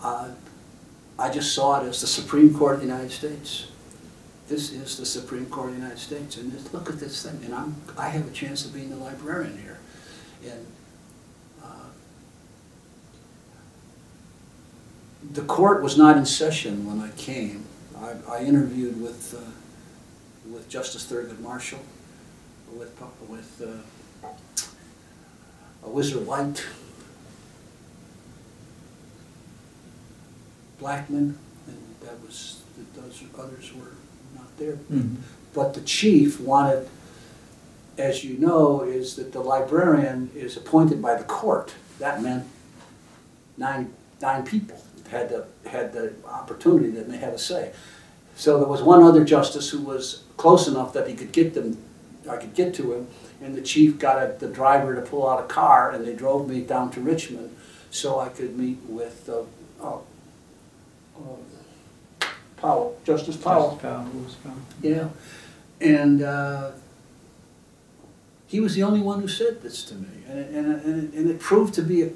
I just saw it as the Supreme Court of the United States. This is the Supreme Court of the United States, and look at this thing. And I have a chance of being the librarian here, and the court was not in session when I came. I interviewed with Justice Thurgood Marshall, with Whizzer White, Blackman, and those others were not there. Mm-hmm. But the chief wanted, as you know, is that the librarian is appointed by the court. That meant nine people had the opportunity that they had a say. So there was one other justice who was close enough that he could get them. I could get to him, and the chief got the driver to pull out a car, and they drove me down to Richmond so I could meet with Powell, Justice Powell. Yeah, and he was the only one who said this to me, and it proved to be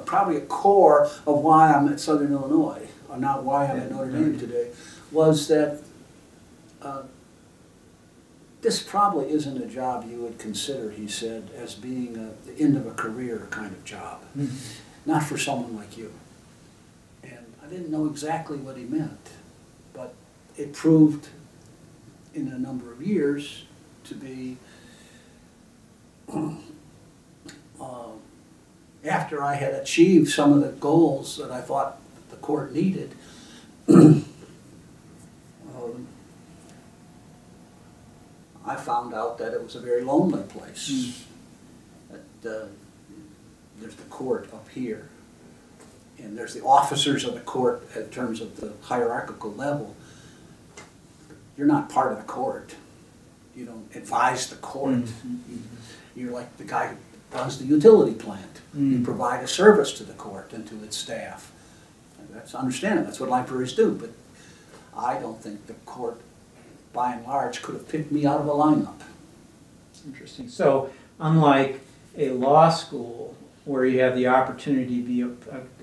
probably a core of why I'm at Southern Illinois, or not why I'm at Notre Dame today, was that this probably isn't a job you would consider, he said, as being the end of a career kind of job. Mm-hmm. Not for someone like you. And I didn't know exactly what he meant, but it proved in a number of years to be after I had achieved some of the goals that I thought the court needed. I found out that it was a very lonely place. Mm. That, there's the court up here, and there's the officers of the court in terms of the hierarchical level. You're not part of the court. You don't advise the court. Mm-hmm. You're like the guy who runs the utility plant. Mm. You provide a service to the court and to its staff. And that's understandable. That's what libraries do. But I don't think the court, by and large, could have picked me out of a lineup. Interesting. So, unlike a law school where you have the opportunity to be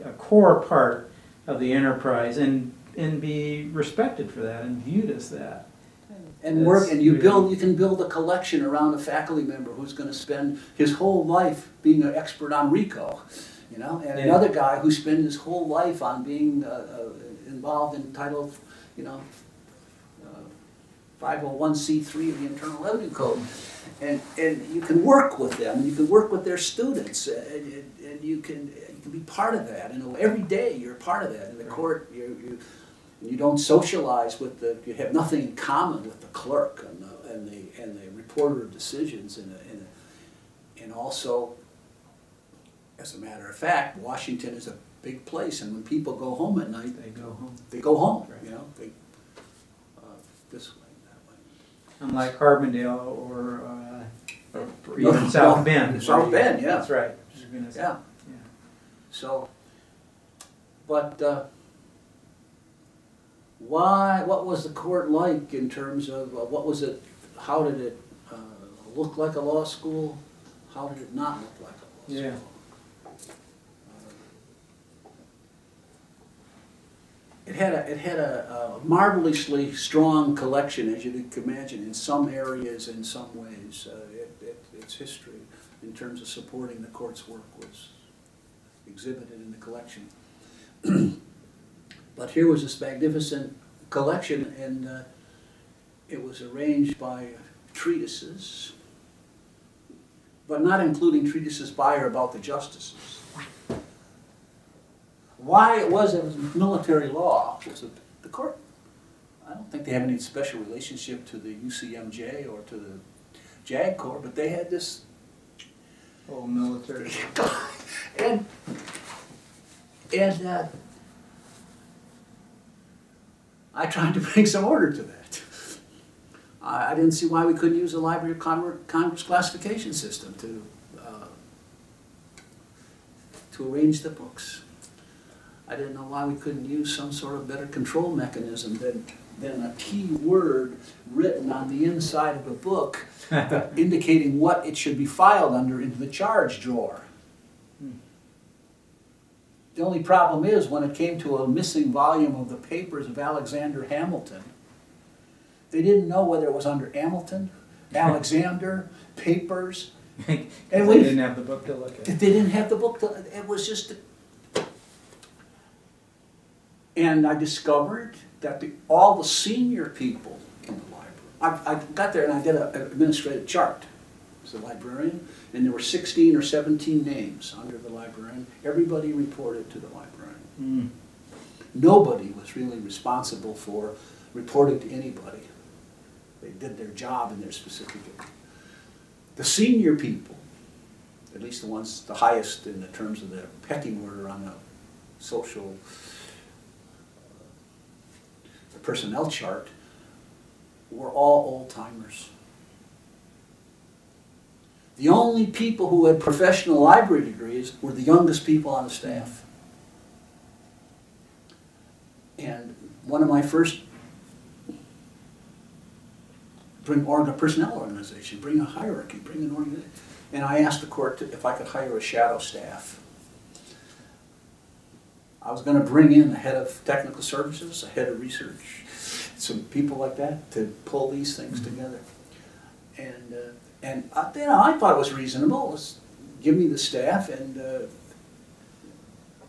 a core part of the enterprise and be respected for that and viewed as that. And work, and you can build a collection around a faculty member who's going to spend his whole life being an expert on RICO, you know, and another guy who spent his whole life on being involved in Title, 501c3 of the Internal Revenue Code, and you can work with them, and you can work with their students, and you can be part of that. And every day you're a part of that. In the court, you don't socialize with you have nothing in common with the clerk and the reporter of decisions, and also, as a matter of fact, Washington is a big place, and when people go home at night, they go home. They go home, right. You know, this way, that way. Unlike Carbondale or even South Bend. South Bend, yeah. That's right. Yeah. So, but. What was the court like in terms of what was it? How did it look like a law school? How did it not look like a law school? It had a marvelously strong collection, as you can imagine, in some areas, in some ways. Its history, in terms of supporting the court's work, was exhibited in the collection. But here was this magnificent collection, and it was arranged by treatises, but not including treatises by or about the justices. Why it was military law was the court. I don't think they have any special relationship to the UCMJ or to the JAG Corps, but they had this whole military and I tried to bring some order to that. I didn't see why we couldn't use the Library of Congress classification system to arrange the books. I didn't know why we couldn't use some sort of better control mechanism than a key word written on the inside of a book indicating what it should be filed under into the charge drawer. The only problem is when it came to a missing volume of the papers of Alexander Hamilton, they didn't know whether it was under Hamilton, Alexander, papers. And And they we didn't have the book to look at. They didn't have the book. It was just. And I discovered that all the senior people in the library, I got there and I did an administrative chart as a librarian, and there were 16 or 17 names under the librarian. Everybody reported to the librarian. Mm. Nobody was really responsible for reporting to anybody. They did their job in their specific area. The senior people, at least the ones the highest in the terms of the pecking order on the social the personnel chart, were all old-timers. The only people who had professional library degrees were the youngest people on the staff. And one of my first personnel organization, bring a hierarchy, bring an organization. And I asked the court if I could hire a shadow staff. I was going to bring in a head of technical services, a head of research, some people like that to pull these things together. And I thought it was reasonable. It was give me the staff, and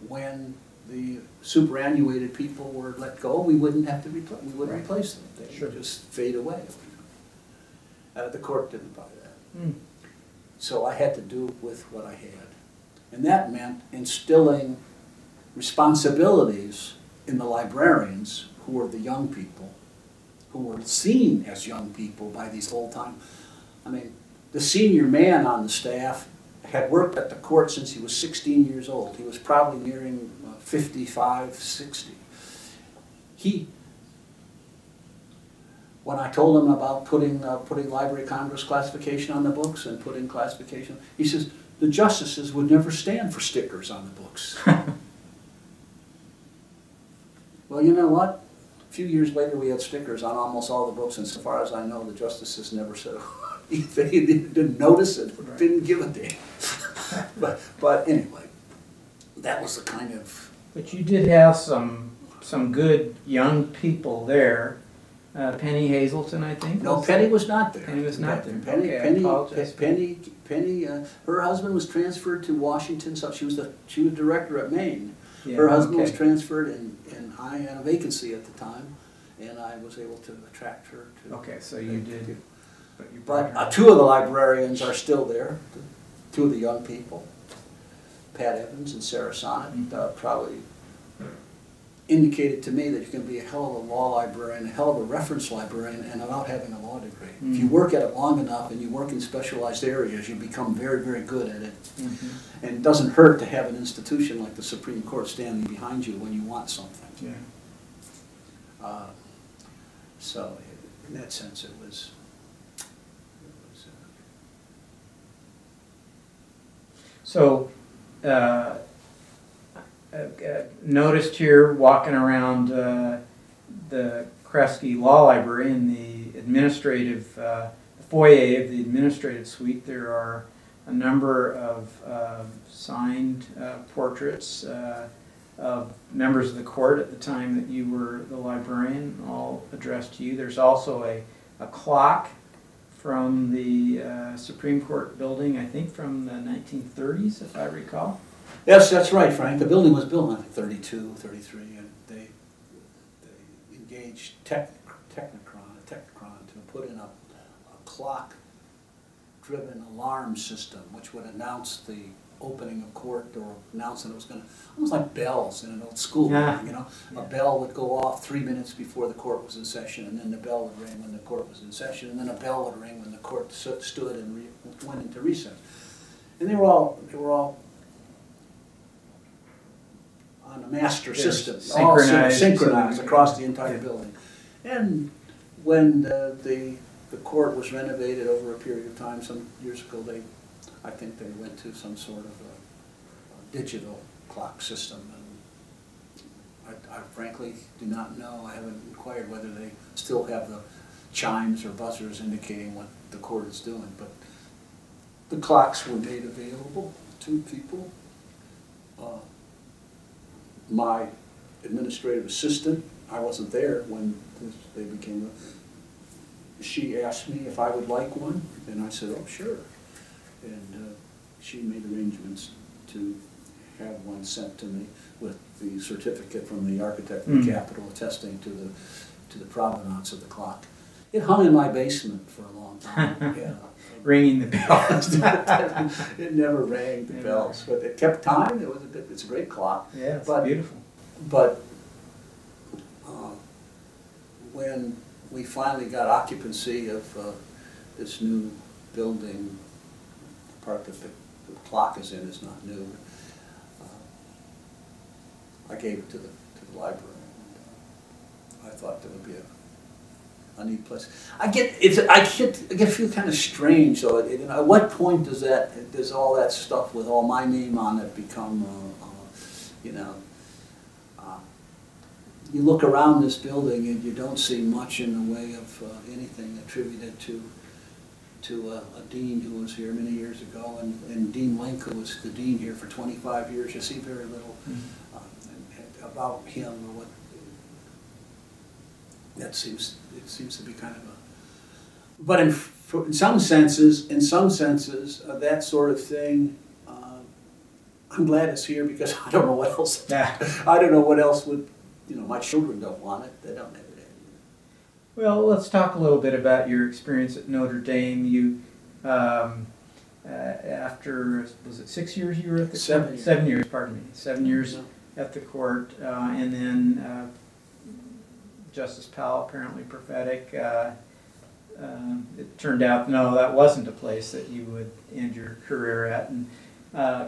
when the superannuated people were let go, we wouldn't have to replace them. They would just fade away. The court didn't buy that. Mm. So I had to do with what I had. And that meant instilling responsibilities in the librarians, who were the young people, who were seen as young people by these old-time. I mean, the senior man on the staff had worked at the court since he was 16 years old. He was probably nearing 55, 60. When I told him about putting Library of Congress classification on the books and putting classification, he says, the justices would never stand for stickers on the books. Well, you know what? A few years later we had stickers on almost all the books, and so far as I know, the justices never said, they didn't notice it, or didn't give a damn. but anyway, that was the kind of... But you did have some good young people there. Penny Hazelton, I think. No, Penny was not there. Penny was not there. Penny, her husband was transferred to Washington, so she was director at Maine. Yeah, her husband was transferred, and I had a vacancy at the time, and I was able to attract her to. Okay, so you did. But two of the librarians are still there. Two of the young people, Pat Evans and Sarah Sonnet, probably indicated to me that you can be a hell of a law librarian, a hell of a reference librarian, and without having a law degree. Mm-hmm. If you work at it long enough and you work in specialized areas, you become very, very good at it. Mm-hmm. And it doesn't hurt to have an institution like the Supreme Court standing behind you when you want something. Yeah. So in that sense, it was So, noticed here walking around the Kresge Law Library in the administrative foyer of the administrative suite, there are a number of signed portraits of members of the court at the time that you were the librarian, all addressed to you. There's also a clock from the Supreme Court building, I think from the 1930s, if I recall. Yes, that's right, Frank. The building was built in, I think, 32, 33, and they engaged Technicron to put in a clock-driven alarm system, which would announce the opening of court or announce that it was going to, almost like bells in an old school. Yeah. You know, a bell would go off 3 minutes before the court was in session, and then the bell would ring when the court was in session, and then a bell would ring when the court stood and went into recess. And they were all on a master system, all synchronized across the entire building. And when the court was renovated over a period of time, some years ago, I think they went to some sort of a digital clock system. And I frankly do not know. I haven't inquired whether they still have the chimes or buzzers indicating what the court is doing. But the clocks were made available to people. my administrative assistant, I wasn't there when they became she asked me if I would like one, and I said, oh, sure. And she made arrangements to have one sent to me with the certificate from the architect of the Capitol attesting to the provenance of the clock. It hung in my basement for a long time. Yeah. Ringing the bells. It never rang the bells, but it kept time. It's a great clock. Yeah, it's beautiful. But when we finally got occupancy of this new building, the part that the clock is in is not new. I gave it to the library. And, I thought that would be a neat place. I feel kind of strange though. At what point does all that stuff with all my name on it become, you know? You look around this building and you don't see much in the way of anything attributed to a dean who was here many years ago, and Dean Link, who was the dean here for 25 years. You see very little about him or what. It seems to be kind of a. But in some senses, that sort of thing. I'm glad it's here because I don't know what else. I don't know what else would. You know, my children don't want it. They don't have it. Well, let's talk a little bit about your experience at Notre Dame. You, after, was it 6 years you were at the 7 years. 7 years, pardon me. 7 years at the court, and then Justice Powell, apparently prophetic. It turned out, no, that wasn't a place that you would end your career at. And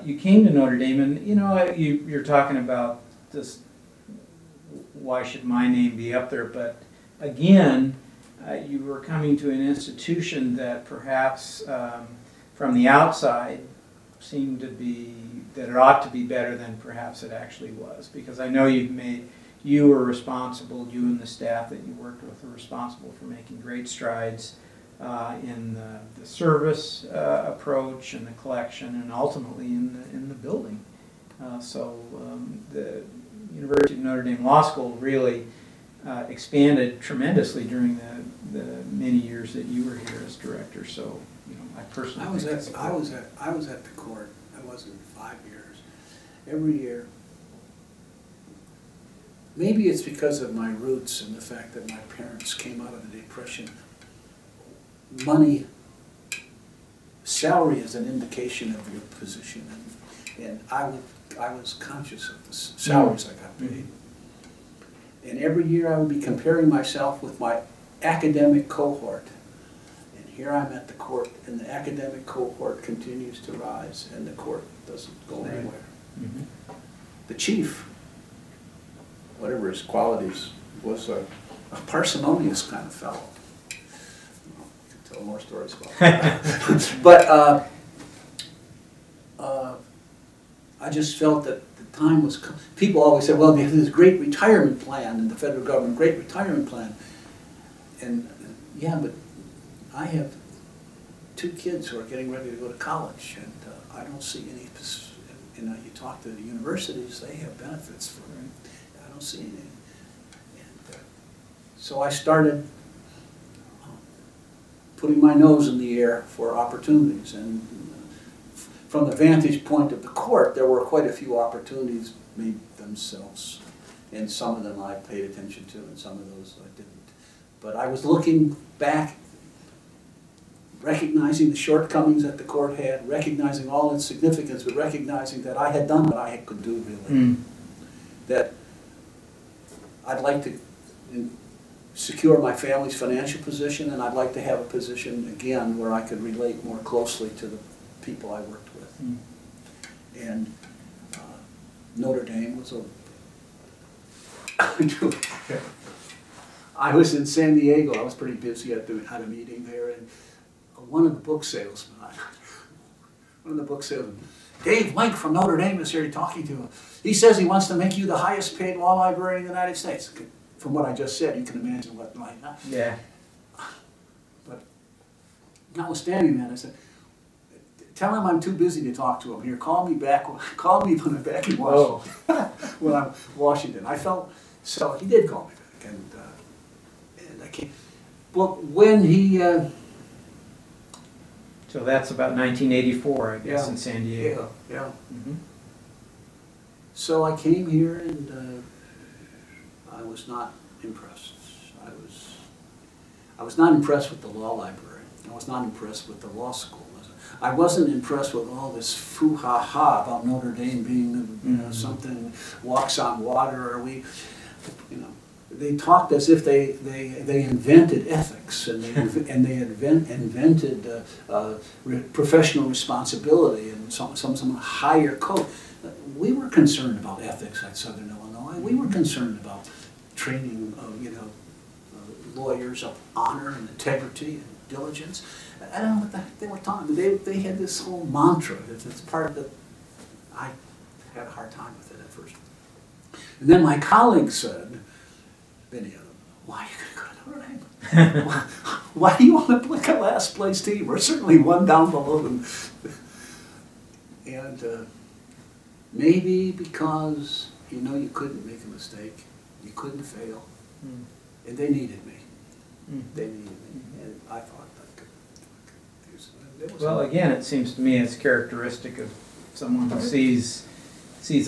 you came to Notre Dame, and you know, you're talking about this. Why should my name be up there? But again, you were coming to an institution that perhaps from the outside seemed to be, that it ought to be better than perhaps it actually was. Because I know you were responsible, you and the staff that you worked with were responsible for making great strides in the service approach and the collection and ultimately in the building. The University of Notre Dame Law School really expanded tremendously during the many years that you were here as director. So, you know, I personally I was at the court. I wasn't 5 years. Every year. Maybe it's because of my roots and the fact that my parents came out of the Depression. Money, salary is an indication of your position, and I was conscious of the salaries I got paid. And every year I would be comparing myself with my academic cohort. And here I'm at the court, and the academic cohort continues to rise, and the court doesn't go anywhere. The chief, whatever his qualities, was a parsimonious kind of fellow. I can tell more stories about that. But I just felt that the time was coming. People always said, well, there's this great retirement plan in the federal government, great retirement plan. And yeah, but I have 2 kids who are getting ready to go to college, and I don't see any, you know, you talk to the universities, they have benefits for it. I don't see any. And so I started putting my nose in the air for opportunities. And from the vantage point of the court, there were quite a few opportunities made themselves. And some of them I paid attention to, and some of those I didn't. But I was looking back, recognizing the shortcomings that the court had, recognizing all its significance, but recognizing that I had done what I could do, really. That I'd like to secure my family's financial position, and I'd like to have a position, again, where I could relate more closely to the people I worked with. And Notre Dame was a... I was in San Diego. I was pretty busy at a meeting there, and one of the book salesmen, Dave Link from Notre Dame is here talking to him. He says he wants to make you the highest paid law librarian in the United States. From what I just said, you can imagine what might not. Yeah. But notwithstanding that, I said, tell him I'm too busy to talk to him. Here, call me back. Call me when I'm back in Whoa. Washington. When I'm Washington, I felt so. He did call me back, and I can't. Well, when he. So that's about 1984, I guess, Yeah, in San Diego. Yeah. Mhm. So I came here and I was not impressed. I was not impressed with the law library. I was not impressed with the law school. I wasn't impressed with all this foo-ha-ha about Notre Dame being, you know, something walks on water, or we, you know, they talked as if they invented ethics and they invented professional responsibility and some higher code. We were concerned about ethics at Southern Illinois. We were concerned about training, lawyers of honor and integrity and diligence. I don't know what the heck they were talking. They had this whole mantra. It's part of the. I had a hard time with it at first. And then my colleague said, "Benny, why are you going to go to Notre Dame? Why do you want to pick a last place team? We're certainly one down below them." And maybe because you couldn't make a mistake, you couldn't fail, and they needed me. They needed me, and I thought I could use it. Well, again, it seems to me it's characteristic of someone who sees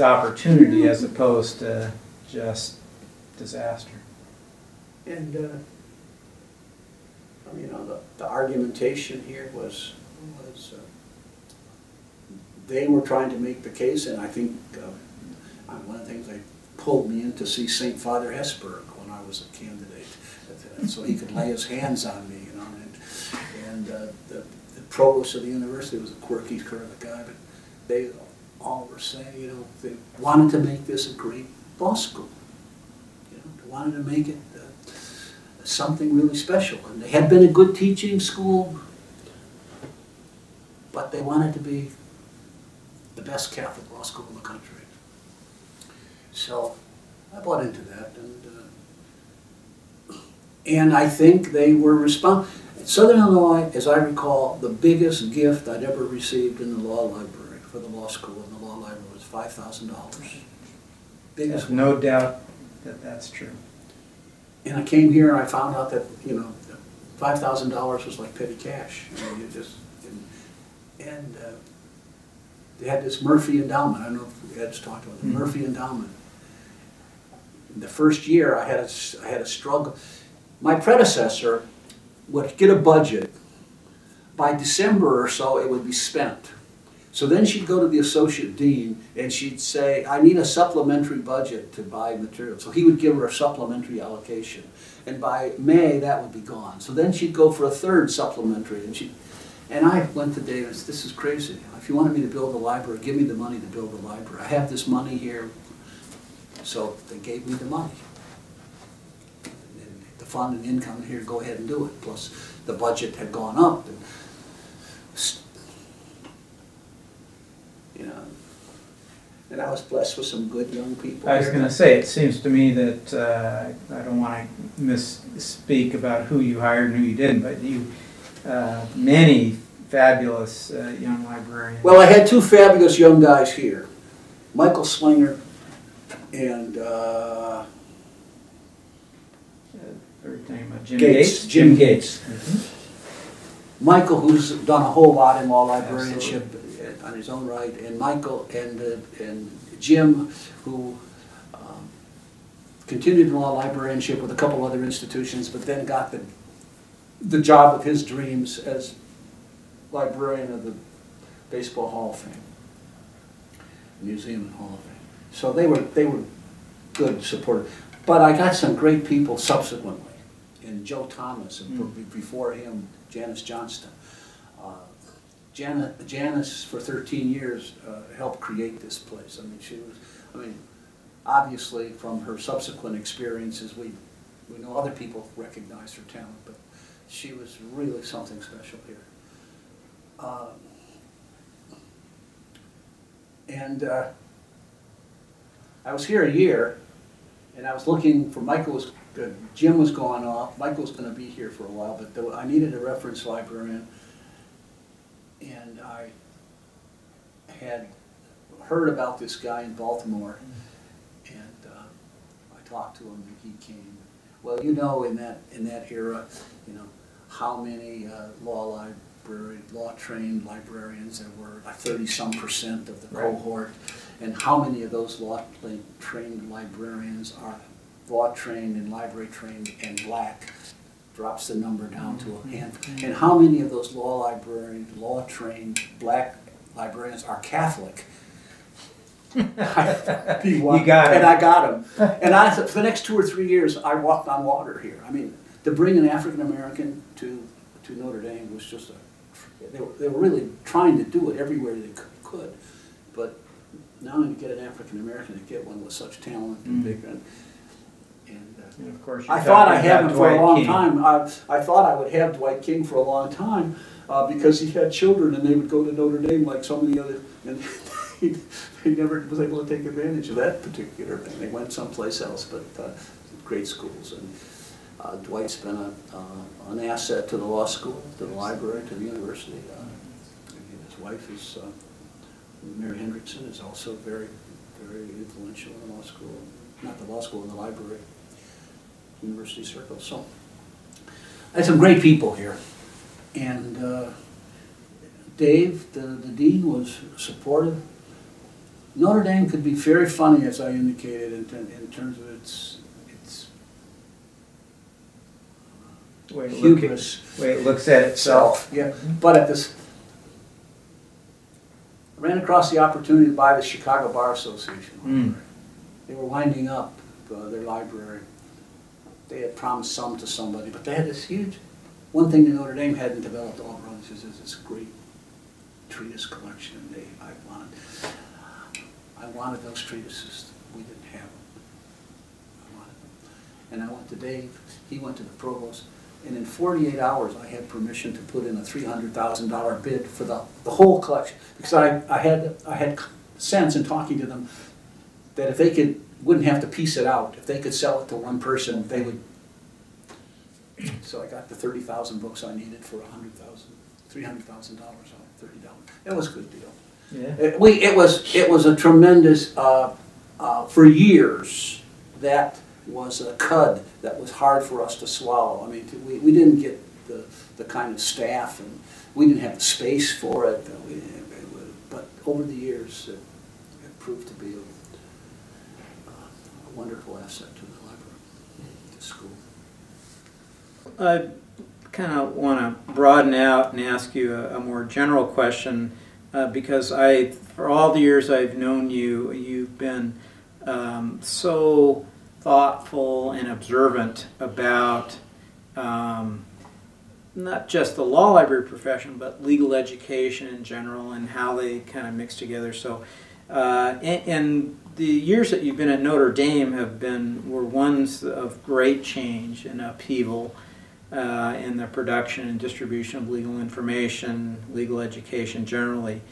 opportunity as opposed to just disaster. And the argumentation here was they were trying to make the case, and I think one of the things they pulled me in to see St. Father Hesburgh when I was a candidate, so he could lay his hands on me, and the provost of the university was a quirky kind of guy, but they all were saying, they wanted to make this a great law school. They wanted to make it something really special. And they had been a good teaching school, but they wanted to be the best Catholic law school in the country. So I bought into that, and I think they were responsible. Southern Illinois, as I recall, the biggest gift I'd ever received in the law library for the law school in the law library was $5,000. Biggest There's no doubt that that's true. And I came here and I found out that $5,000 was like petty cash. You just and they had this Murphy Endowment. I don't know if Ed's talked about the Murphy Endowment. In the first year, I had a struggle. My predecessor would get a budget. By December or so, it would be spent. So then she'd go to the associate dean and she'd say, "I need a supplementary budget to buy material." So he would give her a supplementary allocation. And by May, that would be gone. So then she'd go for a third supplementary. And I went to David and said, "This is crazy. If you wanted me to build a library, give me the money to build a library. I have this money here." So they gave me the money. And the fund and income here, go ahead and do it. Plus the budget had gone up. And I was blessed with some good young people. I was going to say, it seems to me that I don't want to misspeak about who you hired and who you didn't, but you many fabulous young librarians. Well, I had two fabulous young guys here, Michael Slinger and Jim Gates. Jim Gates. Mm-hmm. Michael, who's done a whole lot in law librarianship on his own right, and Michael and Jim, who continued in law librarianship with a couple other institutions, but then got the job of his dreams as librarian of the Baseball Hall of Fame, Museum and Hall of Fame. So they were good supporters. But I got some great people subsequently, and Joe Thomas, and before him, Janice Johnston. Janice, for 13 years, helped create this place. Obviously from her subsequent experiences, we know other people recognize her talent, but she was really something special here. I was here a year, and I was looking for Jim was going off. Michael was going to be here for a while, but I needed a reference librarian, and I had heard about this guy in Baltimore, and I talked to him, and he came. Well, you know, in that era, you know, how many law-trained librarians there were, like 30-some% of the cohort, and how many of those law-trained librarians are law-trained and library-trained and black, drops the number down to a handful. And how many of those law-trained black librarians are Catholic? You got him. And I got him. And for the next 2 or 3 years, I walked on water here. I mean, to bring an African American to Notre Dame was just they were really trying to do it everywhere they could. But not only to get an African American, to get one with such talent and big. And of course, I thought I had him for a long time. I thought I would have Dwight King for a long time because he had children and they would go to Notre Dame like so many other, and he never was able to take advantage of that particular thing. They went someplace else, but great schools. And Dwight's been an asset to the law school, to the library, to the university. His wife is Mary Hendrickson, is also very, very influential in the law school. Not the law school, in the library, university circle. So I had some great people here. And Dave, the dean, was supportive. Notre Dame could be very funny, as I indicated, in terms of its hubris. Way it looks at itself. Yeah, but at this, I ran across the opportunity to buy the Chicago Bar Association. They were winding up their library. They had promised some to somebody, but they had this huge, one thing that Notre Dame hadn't developed all around is this great treatise collection. I wanted those treatises. We didn't have them. I wanted them. And I went to Dave, he went to the provost, and in 48 hours I had permission to put in a $300,000 bid for the whole collection. Because I had sense in talking to them that if they wouldn't have to piece it out, if they could sell it to one person, they would. So I got the 30,000 books I needed for $300,000 on $30. It was a good deal. Yeah. It was a tremendous, for years, that was a cud that was hard for us to swallow. I mean, we didn't get the kind of staff, and we didn't have the space for it. But over the years, it proved to be a wonderful asset to the library, to the school. I kind of want to broaden out and ask you a more general question. Because for all the years I've known you, you've been so thoughtful and observant about not just the law library profession, but legal education in general and how they kind of mix together. So, and the years that you've been at Notre Dame were ones of great change and upheaval. In the production and distribution of legal information, legal education generally.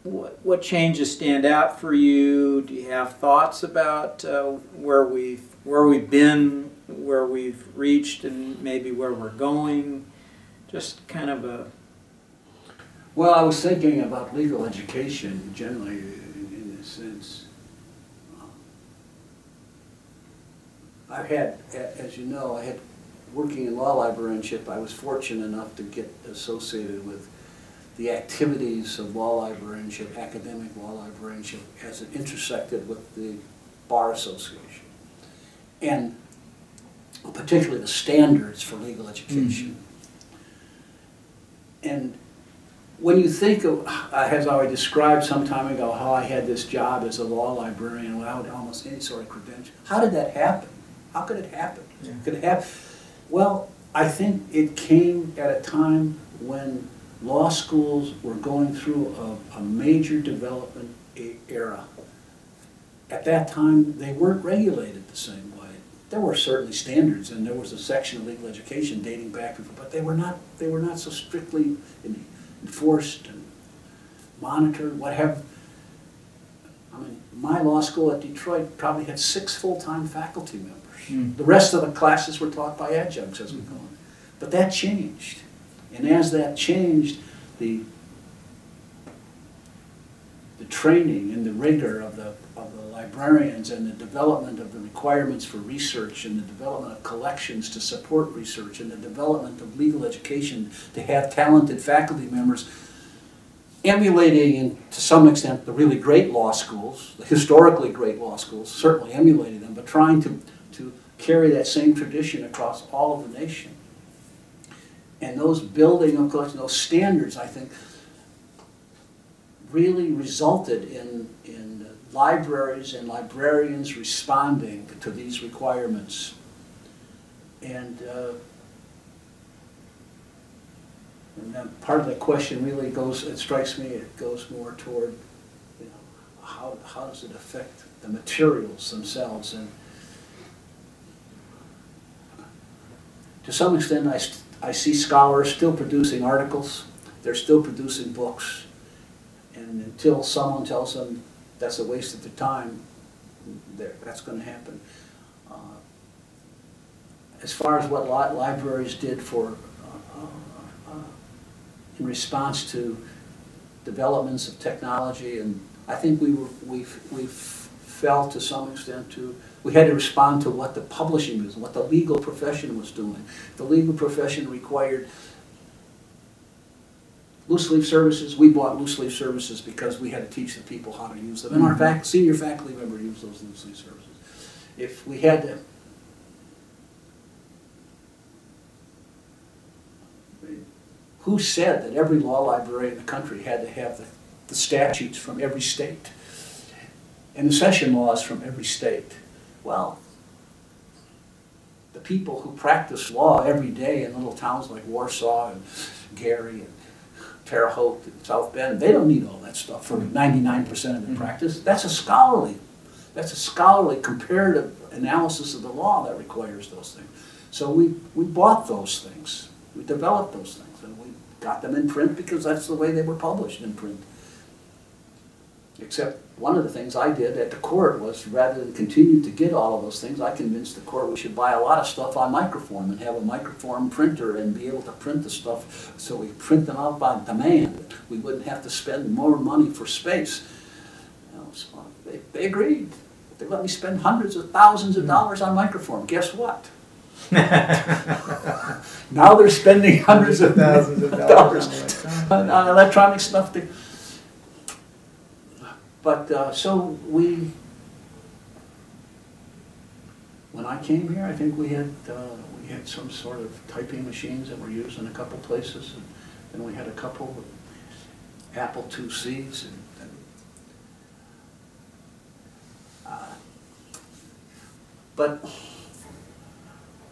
What changes stand out for you? Do you have thoughts about where we've been, where we've reached, and maybe where we're going? Just kind of a... Well, I was thinking about legal education generally in this sense. I've had, as you know, working in law librarianship, I was fortunate enough to get associated with the activities of law librarianship, academic law librarianship, as it intersected with the Bar Association, and particularly the standards for legal education. And when you think of, as I described some time ago, how I had this job as a law librarian without almost any sort of credential, how did that happen? How could it happen? Yeah. Could it happen? Well, I think it came at a time when law schools were going through a major development era. At that time, they weren't regulated the same way. There were certainly standards, and there was a section of legal education dating back, but they were not so strictly enforced and monitored. What have I mean? My law school at Detroit probably had 6 full-time faculty members. The rest of the classes were taught by adjuncts as we go on. But that changed. And as that changed, the training and the rigor of the librarians, and the development of the requirements for research, and the development of collections to support research, and the development of legal education to have talented faculty members, emulating, and to some extent, the really great law schools, the historically great law schools, certainly emulating them, but trying to carry that same tradition across all of the nation. And those building of collections, those standards, I think, really resulted in libraries and librarians responding to these requirements. And then part of the question really goes, it strikes me, it goes more toward, you know, how does it affect the materials themselves? And to some extent, I see scholars still producing articles, they're still producing books, and until someone tells them that's a waste of their time, that's going to happen. As far as what libraries did for in response to developments of technology, and I think we felt to some extent we had to respond to what the publishing was, what the legal profession was doing. The legal profession required loose leaf services. We bought loose leaf services because we had to teach the people how to use them. And our senior faculty member used those loose leaf services. If we had to, who said that every law library in the country had to have the statutes from every state and the session laws from every state? Well, the people who practice law every day in little towns like Warsaw and Gary and Terre Haute and South Bend, they don't need all that stuff for 99% of the practice. That's a scholarly comparative analysis of the law that requires those things. So we bought those things. We developed those things, and we got them in print because that's the way they were published in print. Except one of the things I did at the court was, rather than continue to get all of those things, I convinced the court we should buy a lot of stuff on microform and have a microform printer and be able to print the stuff so we print them out by demand. We wouldn't have to spend more money for space. You know, so they agreed. They let me spend hundreds of thousands of dollars on microform. Guess what? Now they're spending hundreds of thousands of dollars on electronic stuff. But so when I came here, I think we had some sort of typing machines that were used in a couple places, and then we had a couple Apple IICs, but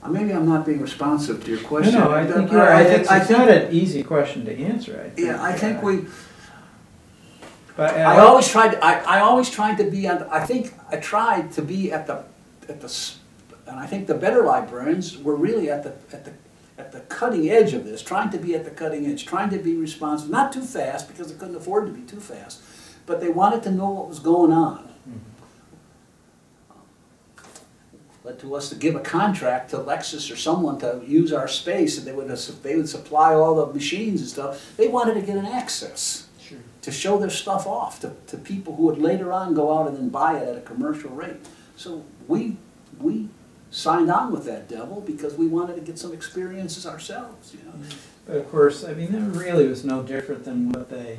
maybe I'm not being responsive to your question. No, I think you are. It's not an easy question to answer. I think. Yeah, I think we. But I always tried to be on. I think I tried to be at the, and I think the better librarians were really at the cutting edge of this, trying to be at the cutting edge, trying to be responsive, not too fast because they couldn't afford to be too fast, but they wanted to know what was going on. Led to us to give a contract to Lexus or someone to use our space, and they would supply all the machines and stuff. They wanted to get an access. Sure. To show their stuff off to people who would later on go out and then buy it at a commercial rate. So we signed on with that devil because we wanted to get some experiences ourselves. You know. But of course, I mean, that really was no different than what the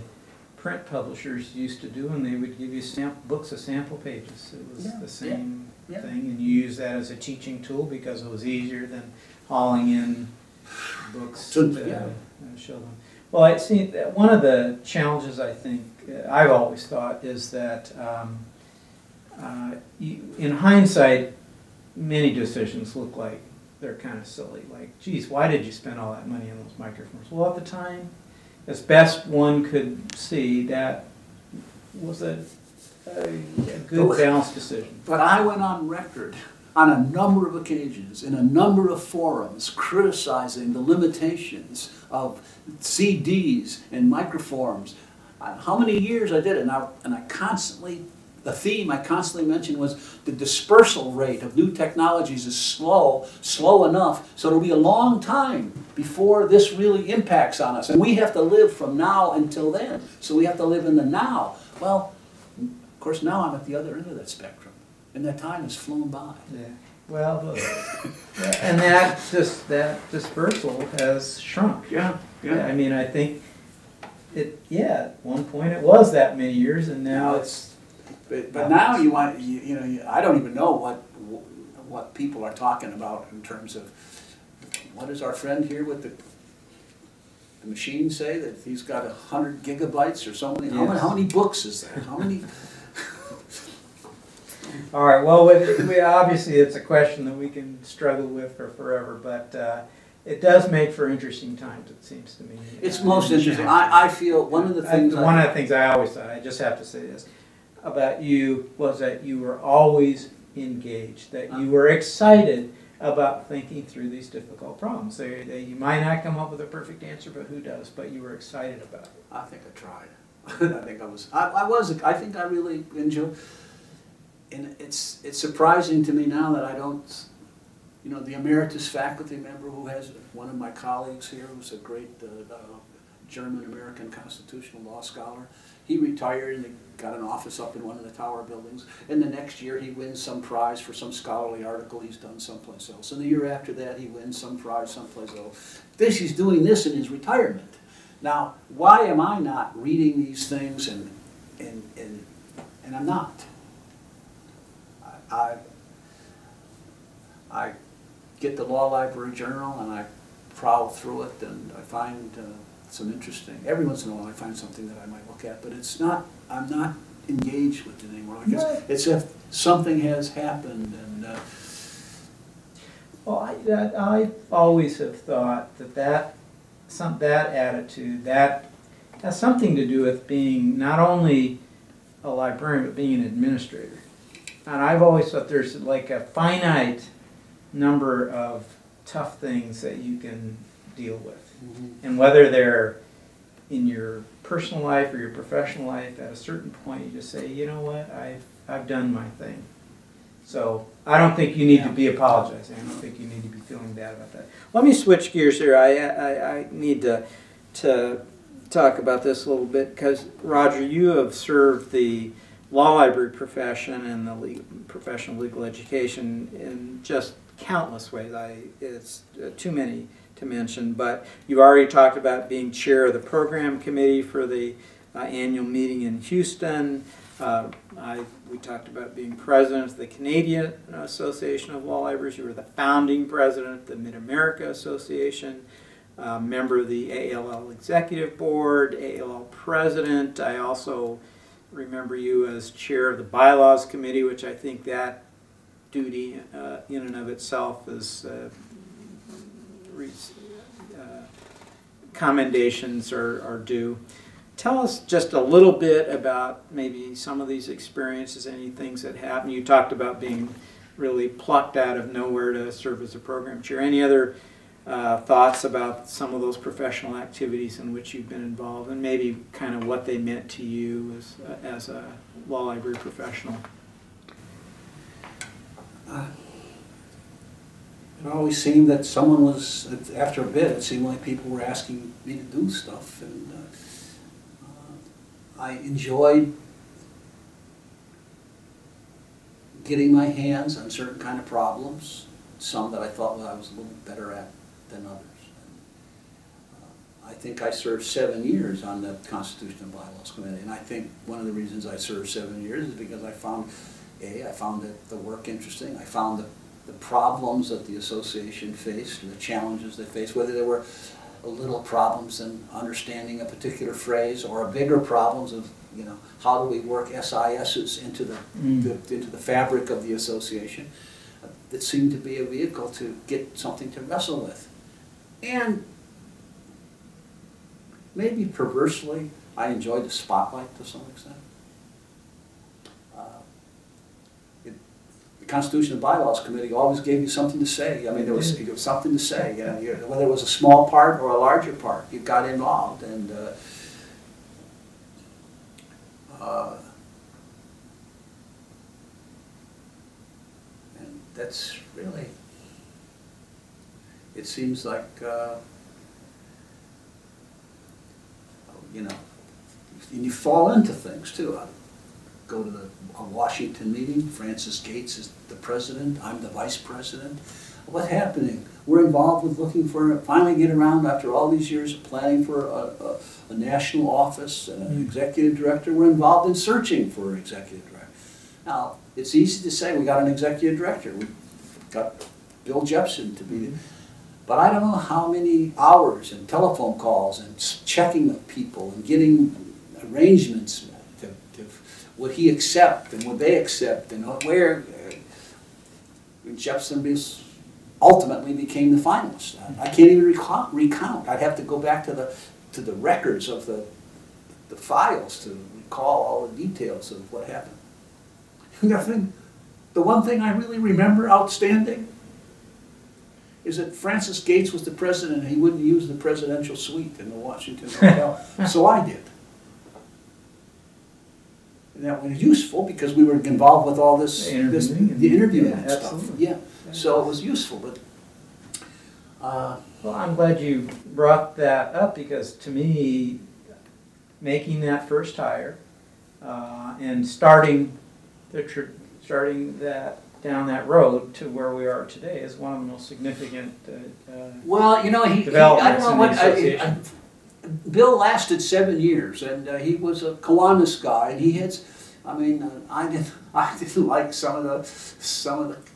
print publishers used to do, and they would give you books of sample pages. It was the same thing, and you use that as a teaching tool because it was easier than hauling in books to show them. Well, I see that one of the challenges I think I've always thought is that in hindsight, many decisions look like they're kind of silly. Like, geez, why did you spend all that money on those microphones? Well, at the time, as best one could see, that was a good balanced decision. But I went on record on a number of occasions, in a number of forums, criticizing the limitations of CDs and microforms. How many years I did it, and I constantly, the theme I constantly mentioned was the dispersal rate of new technologies is slow enough, so it'll be a long time before this really impacts on us. And we have to live from now until then, so we have to live in the now. Well, course, now I'm at the other end of that spectrum, and that time has flown by. Yeah. Well, and that dispersal has shrunk. Yeah, I mean, I think at one point it was that many years, and now it's. But now you want, I don't even know what people are talking about in terms of, what does our friend here with the machine say, that he's got 100 gigabytes or so many? Yes. How many books is that? How many? All right, well, obviously it's a question that we can struggle with for forever, but it does make for interesting times, it seems to me. It's most interesting. I feel one of the things... One of the things I always thought, I just have to say this, about you was that you were always engaged, that you were excited about thinking through these difficult problems. You might not come up with a perfect answer, but who does? But you were excited about it. I think I tried. I think I really enjoyed. And it's surprising to me now that I don't, the emeritus faculty member who has, one of my colleagues here who's a great German-American constitutional law scholar, he retired and got an office up in one of the tower buildings, and the next year he wins some prize for some scholarly article he's done someplace else, and the year after that he wins some prize someplace else. He's doing this in his retirement. Now, why am I not reading these things, and I'm not? I get the Law Library Journal and I prowl through it, and I find some interesting, every once in a while I find something that I might look at, but it's not, I'm not engaged with it anymore. It's if something has happened, and well, I always have thought that attitude, that has something to do with being not only a librarian, but being an administrator. And I've always thought there's like a finite number of tough things that you can deal with. Mm-hmm. And whether they're in your personal life or your professional life, at a certain point you just say, you know what, I've done my thing. So I don't think you need to be apologizing. I don't think you need to be feeling bad about that. Let me switch gears here. I need to talk about this a little bit, because Roger, you have served the law library profession and the professional legal education in just countless ways. It's too many to mention, but you've already talked about being chair of the program committee for the annual meeting in Houston. We talked about being president of the Canadian Association of Law Libraries. You were the founding president of the Mid-America Association, member of the ALL Executive Board, ALL president. I also remember you as chair of the Bylaws Committee, which I think that duty in and of itself is commendations are due. Tell us just a little bit about maybe some of these experiences, any things that happened. You talked about being really plucked out of nowhere to serve as a program chair. Any other thoughts about some of those professional activities in which you've been involved, and maybe kind of what they meant to you as a law library professional? It always seemed that someone was, after a bit, it seemed like people were asking me to do stuff, and I enjoyed getting my hands on certain kind of problems, some that I thought I was a little better at than others. I think I served 7 years on the Constitution and Bylaws Committee, and I think one of the reasons I served 7 years is because I found the work interesting. I found the problems that the association faced, and the challenges they faced, whether there were little problems in understanding a particular phrase, or bigger problems of, how do we work SISs into the fabric of the association. That seemed to be a vehicle to get something to wrestle with. And maybe perversely, I enjoyed the spotlight to some extent. The Constitution and Bylaws Committee always gave you something to say. I mean, there was something to say. Whether it was a small part or a larger part, you got involved, and that's really. It seems like and you fall into things too. go to a Washington meeting. Francis Gates is the president, I'm the vice president. What's happening? We're involved with looking for, finally get around after all these years of planning for a national office and an executive director, we're involved in searching for an executive director. Now, it's easy to say we got an executive director. We got Bill Jepson to be, but I don't know how many hours and telephone calls and checking with people and getting arrangements to would he accept and would they accept and where Jepson ultimately became the finalist. I can't even recount. I'd have to go back to the records of the files to recall all the details of what happened. The one thing I really remember outstanding is that Francis Gates was the president and he wouldn't use the presidential suite in the Washington Hotel, so I did. And that was useful because we were involved with all this, the interviewing and stuff. Absolutely. Yeah, so it was useful. But well, I'm glad you brought that up because to me, making that first hire and starting that down that road to where we are today is one of the most significant well, you know, I don't know what. Bill lasted 7 years, and he was a Kiwanis guy, and he had. I mean, I didn't like some of the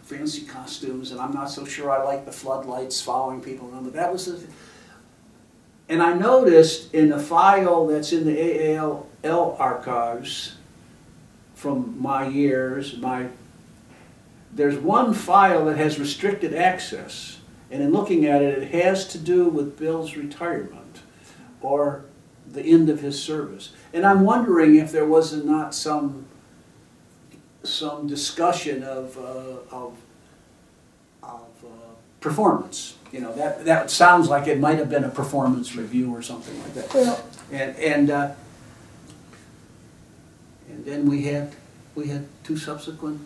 fancy costumes, and I'm not so sure I like the floodlights following people around. But that was the. And I noticed in the file that's in the AAL archives from my years, there's one file that has restricted access, and in looking at it, it has to do with Bill's retirement or the end of his service. And I'm wondering if there was not some discussion of performance. You know, that sounds like it might have been a performance review or something like that. Well, and then we had two subsequent.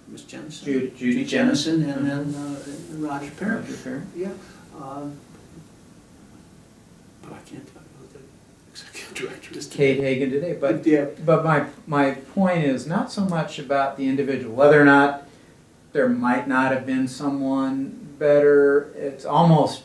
Miss Jennison, Judy Jennison, and then Roger Perry. Yeah. But I can't tell you who the executive director is today. Kate Hagan today, but yeah. But my point is not so much about the individual, whether or not there might not have been someone better. It's almost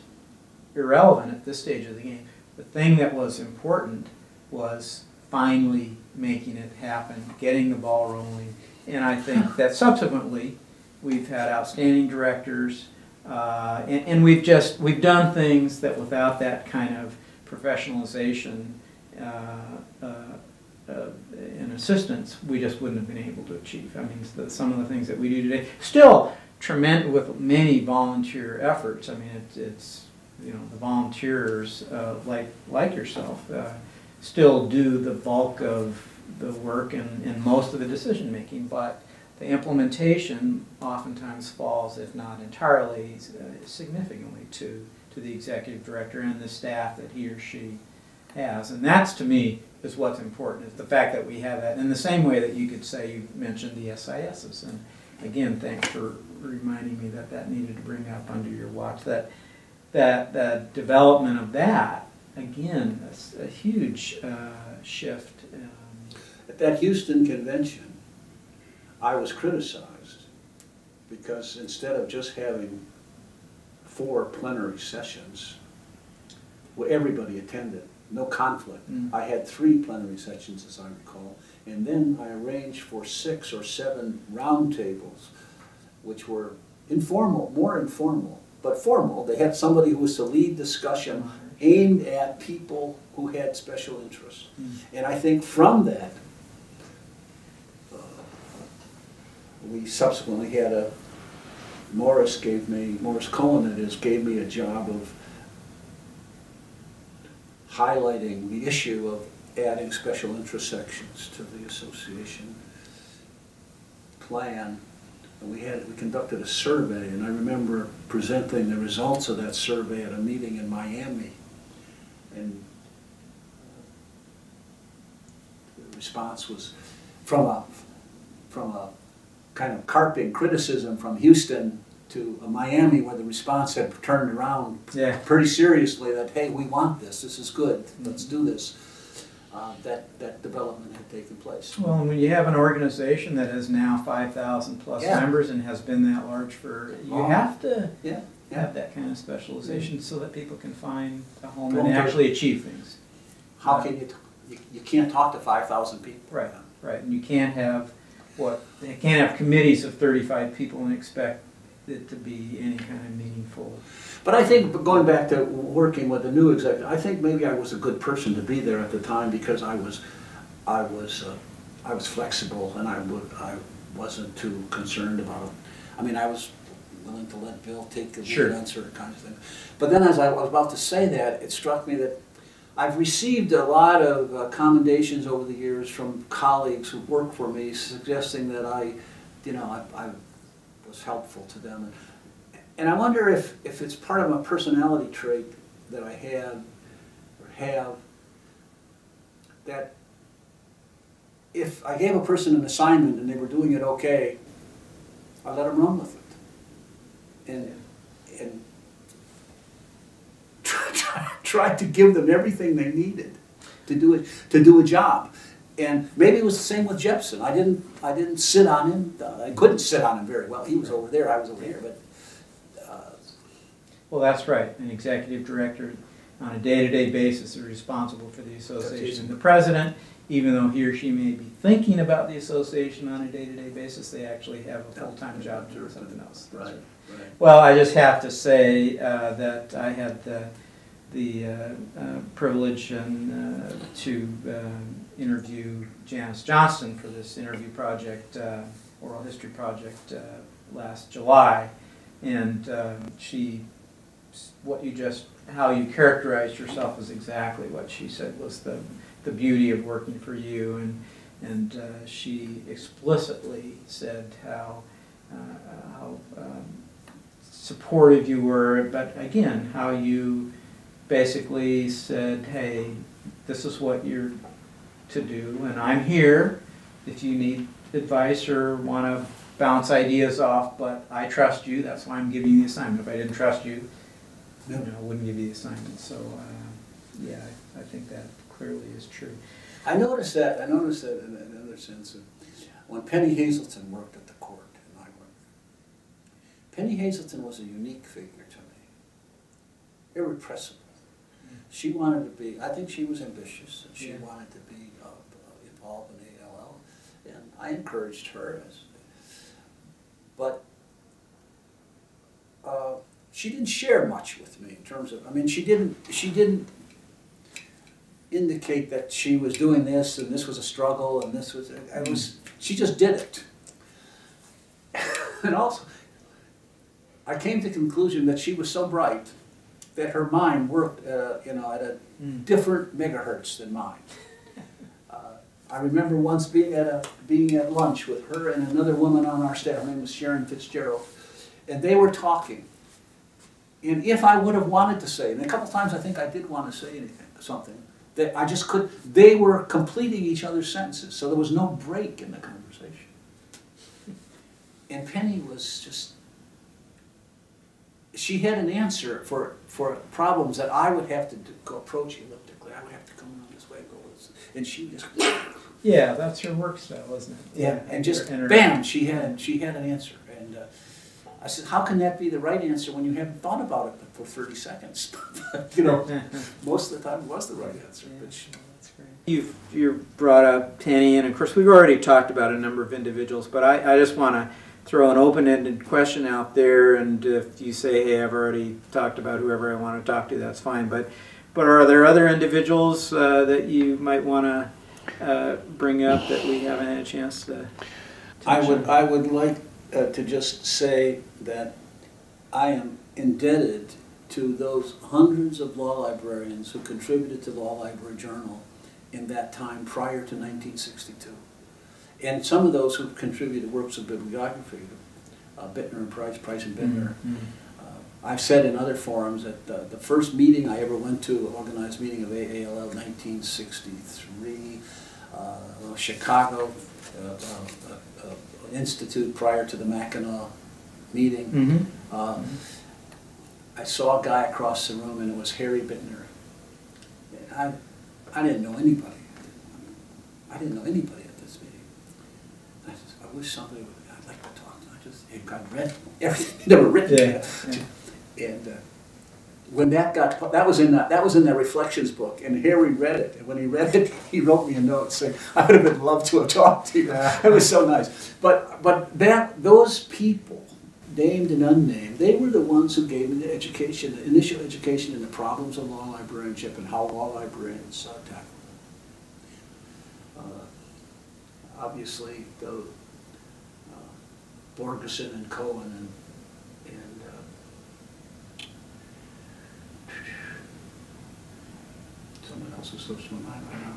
irrelevant at this stage of the game. The thing that was important was finally making it happen, getting the ball rolling, and I think that subsequently we've had outstanding directors, and we've done things that without that kind of professionalization and assistance, we just wouldn't have been able to achieve. I mean, some of the things that we do today, still tremendous with many volunteer efforts. I mean, it's you know, the volunteers like yourself still do the bulk of the work and most of the decision making, but the implementation oftentimes falls, if not entirely, significantly to the executive director and the staff that he or she has. And that's, to me, is what's important, is the fact that we have that. In the same way that you could say, you mentioned the SISs, and again, thanks for reminding me that needed to bring up under your watch, that development of that, again, a huge shift. At that Houston convention, I was criticized because instead of just having 4 plenary sessions where everybody attended, no conflict, I had 3 plenary sessions, as I recall, and then I arranged for 6 or 7 roundtables, which were informal, more informal, but formal. They had somebody who was to lead discussion aimed at people who had special interests. And I think from that, we subsequently had Morris Cohen, that is, gave me a job of highlighting the issue of adding special interest sections to the association plan. And we conducted a survey, and I remember presenting the results of that survey at a meeting in Miami. And the response was from a kind of carping criticism from Houston to Miami, where the response had turned around pretty seriously that, hey, we want this is good, let's do this. that development had taken place. Well, and when you have an organization that has now 5,000 plus Yeah. members and has been that large for, you Oh. have to Yeah, have that kind of specialization so that people can find a home Well, and actually achieve things. How can you can't talk to 5,000 people. Right, right. And you can't have you can't have committees of 35 people and expect it to be any kind of meaningful. But I think, going back to working with the new executive, I think maybe I was a good person to be there at the time because I was flexible and I wasn't too concerned about. I mean, I was willing to let Bill take the lead on certain kinds of things. But then, as I was about to say that, it struck me that I've received a lot of commendations over the years from colleagues who work for me, suggesting that I was helpful to them. And I wonder if it's part of a personality trait that I had or have, that if I gave a person an assignment and they were doing it okay, I let them run with it. And tried to give them everything they needed to do a job. And maybe it was the same with Jepson. I didn't sit on him. I couldn't sit on him very well. He was over there, I was over here. But well, that's right. An executive director on a day-to-day basis is responsible for the association. And the president, even though he or she may be thinking about the association on a day-to-day basis, they actually have a full-time job doing something else. Right, right. Well, I just have to say that I had the privilege to interview Janice Johnston for this interview project, oral history project, last July, and how you characterized yourself is exactly what she said was the beauty of working for you, and she explicitly said how supportive you were, but again, how you basically said, hey, this is what you're to do, and I'm here if you need advice or want to bounce ideas off, but I trust you, that's why I'm giving you the assignment. If I didn't trust you, I wouldn't give you the assignment. So, yeah, I think that clearly is true. I noticed that in another sense. When Penny Hazelton worked at the court, and I worked, Penny Hazelton was a unique figure to me. Irrepressible. She wanted to be, I think she was ambitious, and she wanted to be involved in ALL, and I encouraged her. But she didn't share much with me in terms of, I mean, she didn't indicate that she was doing this, and this was a struggle, and this was, she just did it. And also, I came to the conclusion that she was so bright that her mind worked, at a different megahertz than mine. I remember once being at lunch with her and another woman on our staff. Her name was Sharon Fitzgerald, and they were talking. And if I would have wanted to say, and a couple times I think I did want to say something, that I just could. They were completing each other's sentences, so there was no break in the conversation. And Penny was just. She had an answer for problems that I would have to go approach elliptically. I would have to come around this way, go this, and she just. Yeah, that's her work style, isn't it? Yeah, and just bam, she had an answer, and I said, how can that be the right answer when you haven't thought about it for 30 seconds? Most of the time it was the right answer. Yeah, but that's great. You've brought up Penny, and of course we've already talked about a number of individuals, but I just want to throw an open-ended question out there, and if you say, hey, I've already talked about whoever I want to talk to, that's fine. But are there other individuals that you might want to bring up that we haven't had a chance to I would like to just say that I am indebted to those hundreds of law librarians who contributed to the Law Library Journal in that time prior to 1962. And some of those who contributed works of bibliography, Bittner and Price and Bittner. I've said in other forums that the first meeting I ever went to, organized meeting of AALL, 1963, Chicago Institute prior to the Mackinac meeting. I saw a guy across the room, and it was Harry Bittner. I didn't know anybody. I didn't know anybody at this meeting. I said, I wish somebody would, I'd like to talk to them. I just, I'd read everything he'd ever written. And when that that was in their reflections book, and Harry read it, and when he read it, he wrote me a note saying, I would have loved to have talked to you. It was so nice. But those people, named and unnamed, they were the ones who gave me the education, the initial education in the problems of law librarianship and how law librarians tackle them. Obviously, Borgeson and Cohen and someone else who slips my mind right now,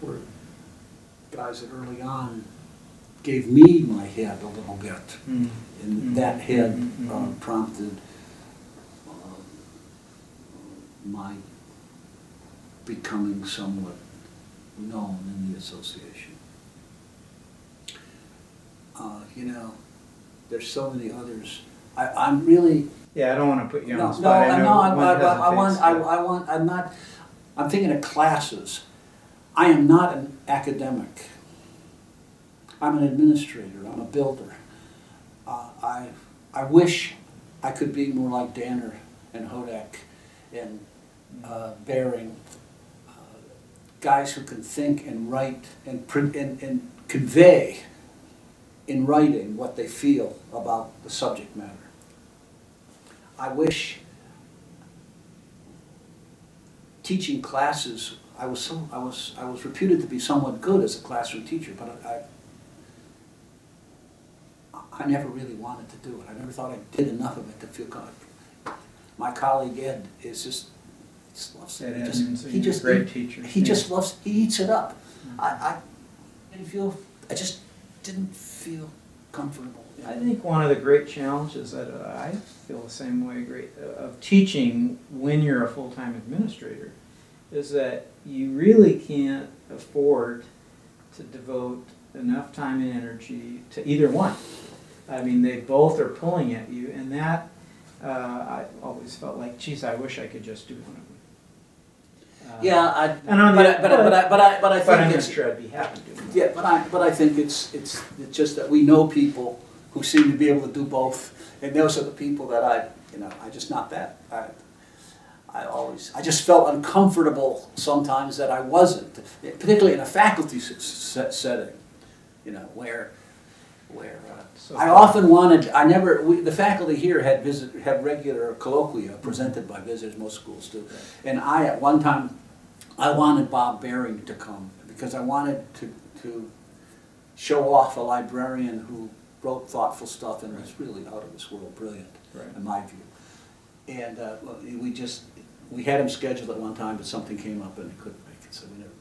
were guys that early on gave me my head a little bit. And that head prompted my becoming somewhat known in the association. You know, there's so many others. I'm really... Yeah, I don't want to put you on the No, spot. I'm not... I'm thinking of classes. I am not an academic. I'm an administrator. I'm a builder. I wish I could be more like Danner and Hodak and Baring, guys who can think and write and convey in writing what they feel about the subject matter. I wish teaching classes, I was reputed to be somewhat good as a classroom teacher, but I never really wanted to do it. I never thought I did enough of it to feel good. My colleague Ed is just loves it. He just great teacher. He just loves. He eats it up. I just didn't feel comfortable. I think one of the great challenges that I feel the same way of teaching when you're a full-time administrator is that you really can't afford to devote enough time and energy to either one. I mean, they both are pulling at you, and that I always felt like, geez, I wish I could just do one of them. But I think I'm sure I'd be happy doing that. Yeah, but I think it's just that we know people who seem to be able to do both, and those are the people that I just not that. I just felt uncomfortable sometimes that I wasn't, particularly in a faculty setting, where I often wanted. The faculty here had regular colloquia presented by visitors. Most schools do, and at one time I wanted Bob Baring to come because I wanted to show off a librarian who wrote thoughtful stuff and was really out of this world brilliant, in my view. And we had him scheduled at one time, but something came up and he couldn't make it, so we never.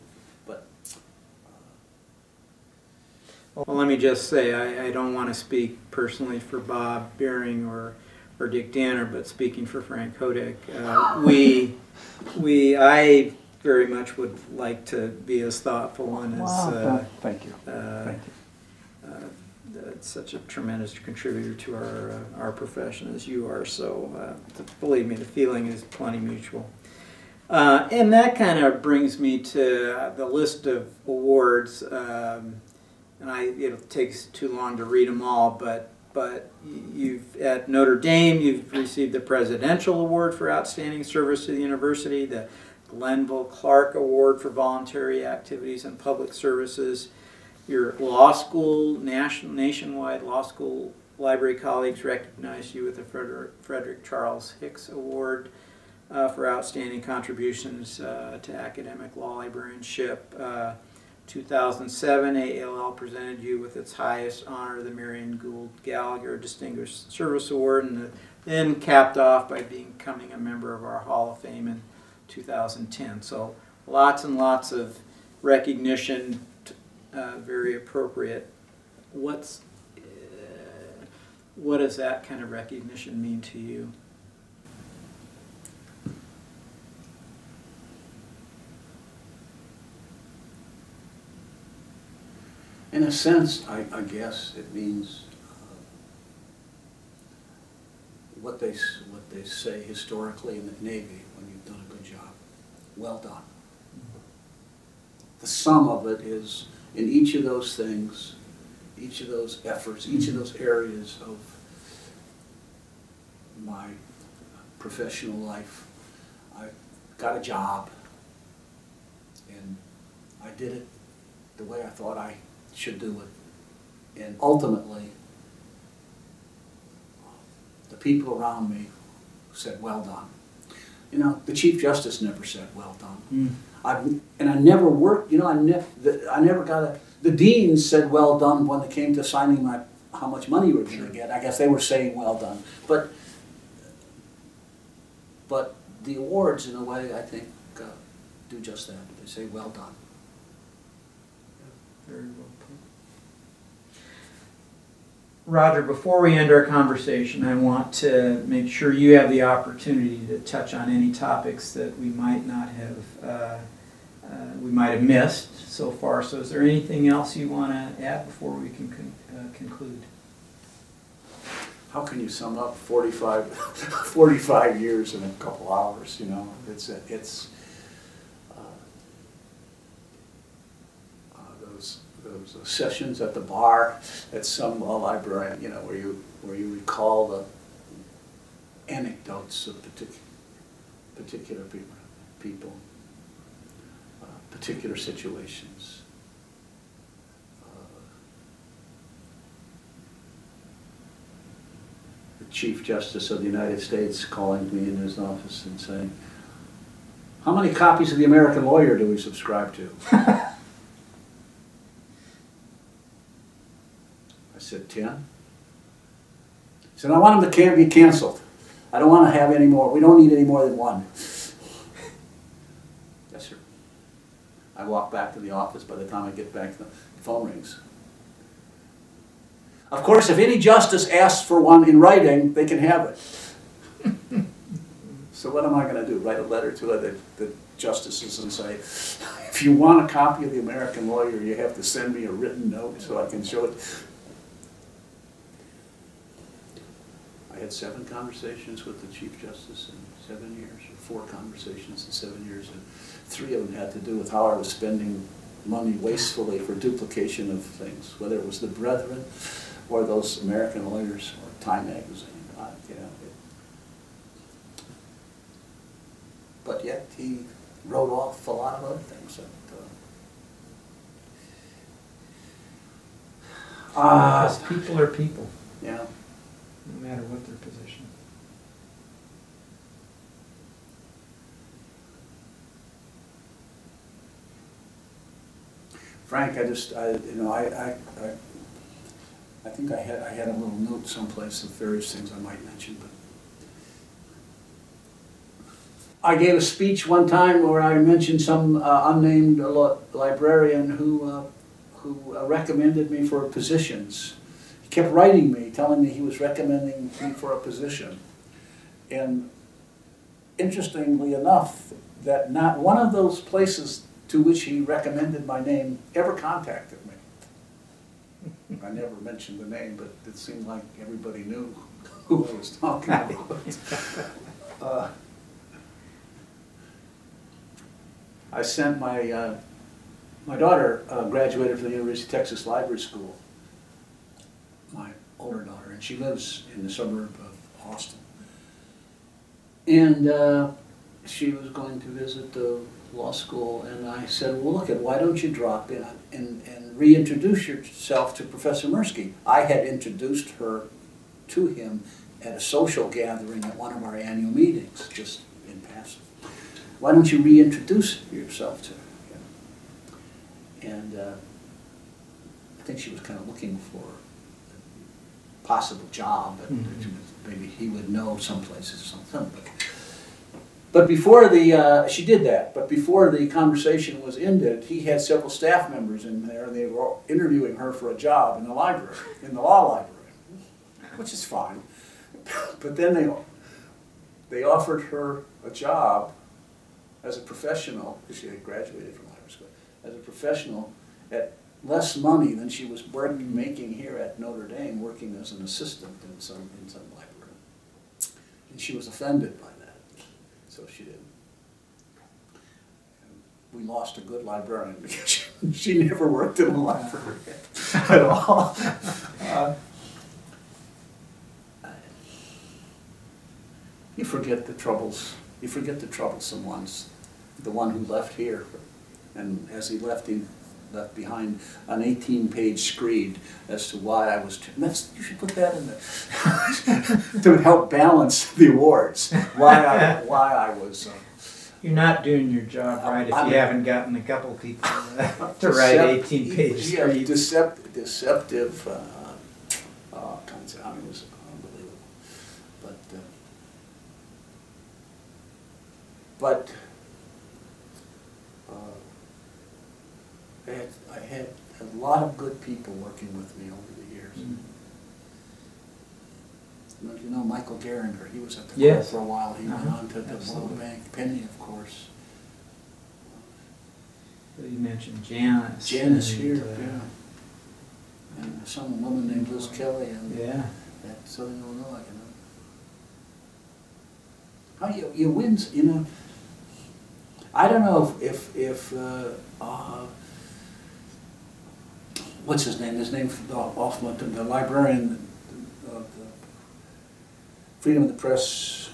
But well, let me just say, I don't want to speak personally for Bob Baring or Dick Danner, but speaking for Frank Hodak, I very much would like to be as thoughtful and as thank you. Such a tremendous contributor to our profession as you are. So believe me, the feeling is plenty mutual. And that kind of brings me to the list of awards. And it takes too long to read them all, but at Notre Dame, you've received the Presidential Award for Outstanding Service to the University, the Glenville Clark Award for Voluntary Activities and Public Services. Your law school, nationwide law school library colleagues recognize you with the Frederick Charles Hicks Award for outstanding contributions to academic law librarianship. 2007, ALL presented you with its highest honor, the Marion Gould Gallagher Distinguished Service Award, and then capped off by becoming a member of our Hall of Fame in 2010. So lots and lots of recognition, very appropriate. What does that kind of recognition mean to you? In a sense, I guess it means what they say historically in the Navy when you've done a good job. Well done. The sum of it is in each of those things, each of those efforts, each of those areas of my professional life, I got a job, and I did it the way I thought I should do it. And ultimately, the people around me said, well done. You know, the Chief Justice never said, well done. I never worked, you know, I never got a, the deans said, well done when it came to signing my, how much money you were going to get. I guess they were saying, well done. But the awards, in a way, I think, do just that. They say, well done. Very well put. Roger, before we end our conversation, I want to make sure you have the opportunity to touch on any topics that we might not have, we might have missed so far. So is there anything else you want to add before we can conclude? How can you sum up 45 years in a couple hours, you know? It's those sessions at the bar at some library, you know, where you recall the anecdotes of particular people, particular situations. The Chief Justice of the United States calling me in his office and saying, "How many copies of the American Lawyer do we subscribe to?" I said, 10. He said, I want them to be canceled. I don't want to have any more. We don't need any more than one. Yes, sir. I walk back to the office. By the time I get back, the phone rings. Of course, if any justice asks for one in writing, they can have it. So what am I going to do? Write a letter to the justices and say, if you want a copy of the American Lawyer, you have to send me a written note so I can show it. I had 7 conversations with the Chief Justice in 7 years, or 4 conversations in 7 years, and 3 of them had to do with how I was spending money wastefully for duplication of things, whether it was the Brethren or those American Lawyers or Time Magazine. You know, but yet he wrote off a lot of other things. Because people are people. Yeah. No matter what their position. Frank, I think I had a little note someplace of various things I might mention, but I gave a speech one time where I mentioned some unnamed librarian who recommended me for positions. He kept writing me, telling me he was recommending me for a position. And interestingly enough, that not one of those places to which he recommended my name ever contacted me. I never mentioned the name, but it seemed like everybody knew who I was talking about. I sent my daughter graduated from the University of Texas Library School, my older daughter, and she lives in the suburb of Austin. And she was going to visit the law school, and I said, well, look, why don't you drop in and reintroduce yourself to Professor Mirsky? I had introduced her to him at a social gathering at one of our annual meetings, just in passing. Why don't you reintroduce yourself to him? And I think she was kind of looking for a possible job, but maybe he would know some places or something. But before she did that, but before the conversation was ended, he had several staff members in there, and they were interviewing her for a job in the library, in the law library, which is fine. But then they offered her a job as a professional, because she had graduated from library school, as a professional at less money than she was making here at Notre Dame, working as an assistant in some library. And she was offended by that, so she didn't. And we lost a good librarian because She never worked in a library at all. You forget the troubles. You forget the troublesome ones. The one who left here, and as he left behind an 18-page screed as to why I was. You should put that in there to help balance the awards. Why I was. You're not doing your job right if you haven't gotten a couple people to write 18-page screeds. Yeah, deceptive kinds of. I mean, it was unbelievable. But I had a lot of good people working with me over the years. Mm. You know Michael Geringer, he was at the Yes. court for a while. He went on to the Absolutely. World Bank. Penny, of course. You mentioned Janice. Janice and, here, yeah. And some woman named Liz Kelly Yeah. at Southern Illinois, you know. How you wins, you know. I don't know if what's his name? His name off the librarian of the Freedom of the Press.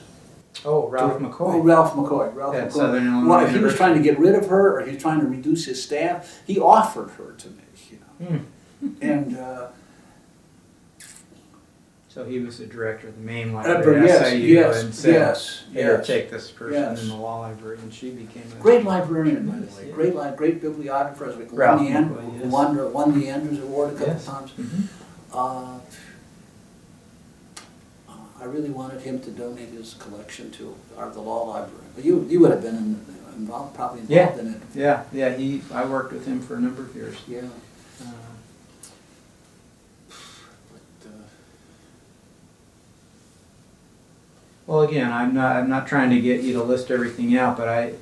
Oh, Ralph McCoy. Oh, Ralph McCoy. Ralph At McCoy. Southern Illinois Well, if he was University. trying to get rid of her, or he was trying to reduce his staff, he offered her to me, you know. Mm. And So he was the director of the main but library at SIU and said, "Here, yes. take this person Yes. in the law library," and she became a Great librarian, by the way. Yeah. Great bibliographer. As we Ralph won McCoy, yes. won the Andrews Award a couple Yes. times. Mhm. I really wanted him to donate his collection to the law library. But you would have been probably involved in it. Yeah. I worked with him for a number of years. Yeah. Uh, But, Well, again, I'm not trying to get you to list everything out, but I